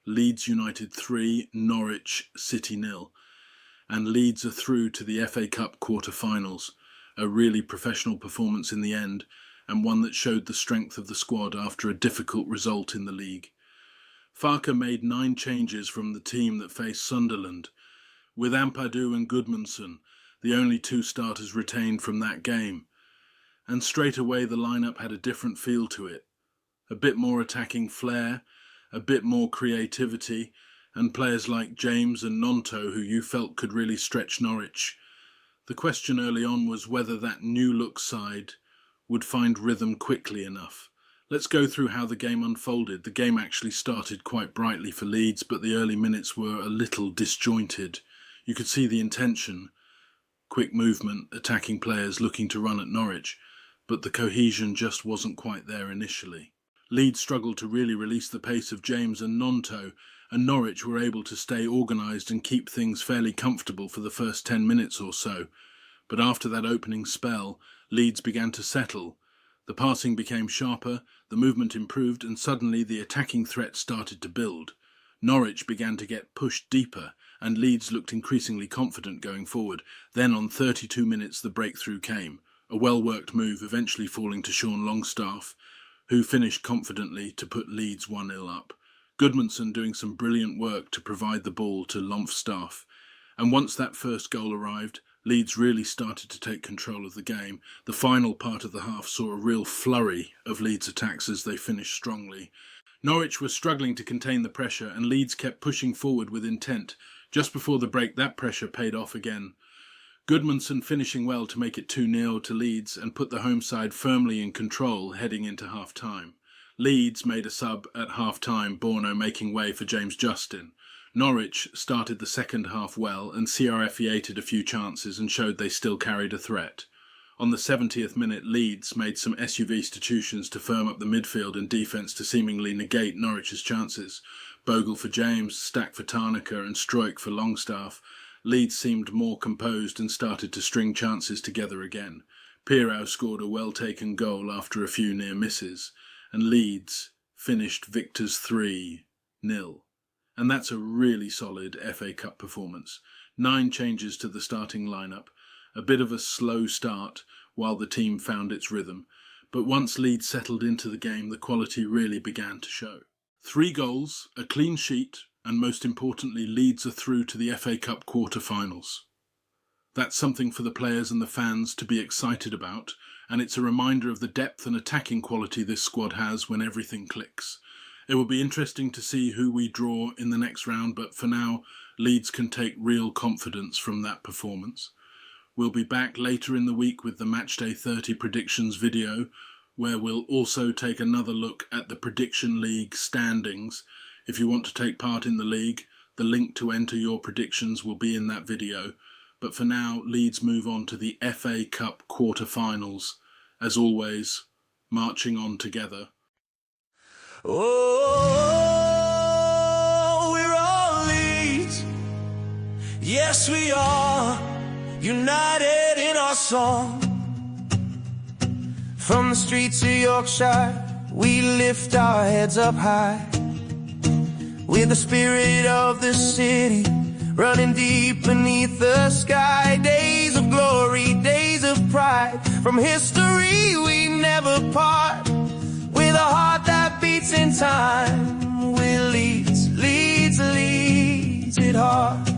Leeds United 3, Norwich City 0. And Leeds are through to the FA Cup quarter-finals. A really professional performance in the end, and one that showed the strength of the squad after a difficult result in the league. Farke made 9 changes from the team that faced Sunderland, with Ampadu and Gudmundsson, the only 2 starters retained from that game. And straight away the lineup had a different feel to it. A bit more attacking flair, a bit more creativity, and players like James and Gnonto who you felt could really stretch Norwich. The question early on was whether that new look side would find rhythm quickly enough. Let's go through how the game unfolded. The game actually started quite brightly for Leeds, but the early minutes were a little disjointed. You could see the intention, quick movement, attacking players looking to run at Norwich, but the cohesion just wasn't quite there initially. Leeds struggled to really release the pace of James and Gnonto, and Norwich were able to stay organised and keep things fairly comfortable for the first 10 minutes or so. But after that opening spell, Leeds began to settle. The passing became sharper, the movement improved, and suddenly the attacking threat started to build. Norwich began to get pushed deeper, and Leeds looked increasingly confident going forward. Then on 32 minutes the breakthrough came, a well-worked move eventually falling to Longstaff, who finished confidently to put Leeds 1-0 up. Gudmundsson doing some brilliant work to provide the ball to Longstaff. And once that first goal arrived, Leeds really started to take control of the game. The final part of the half saw a real flurry of Leeds attacks as they finished strongly. Norwich was struggling to contain the pressure, and Leeds kept pushing forward with intent. Just before the break, that pressure paid off again. Gudmundsson finishing well to make it 2-0 to Leeds and put the home side firmly in control heading into half-time. Leeds made a sub at half-time, Borno making way for James Justin. Norwich started the second half well and CRFEated a few chances and showed they still carried a threat. On the 70th minute, Leeds made some SUV substitutions to firm up the midfield and defence to seemingly negate Norwich's chances. Bogle for James, Stack for Tarnaker and Struijk for Longstaff. Leeds seemed more composed and started to string chances together again. Pirou scored a well-taken goal after a few near misses, and Leeds finished victors 3-0. And that's a really solid FA Cup performance. 9 changes to the starting lineup, a bit of a slow start while the team found its rhythm, but once Leeds settled into the game, the quality really began to show. 3 goals, a clean sheet, and most importantly, Leeds are through to the FA Cup quarter-finals. That's something for the players and the fans to be excited about, and it's a reminder of the depth and attacking quality this squad has when everything clicks. It will be interesting to see who we draw in the next round, but for now, Leeds can take real confidence from that performance. We'll be back later in the week with the Matchday 30 predictions video, where we'll also take another look at the Prediction League standings. If you want to take part in the league, the link to enter your predictions will be in that video. But for now, Leeds move on to the FA Cup quarter-finals. As always, marching on together. Oh, we're all Leeds. Yes, we are united in our song. From the streets of Yorkshire, we lift our heads up high, with the spirit of the city running deep beneath the sky. Days of glory, days of pride, from history we never part. With a heart that beats in time, we Leeds, Leeds, Leeds it hard.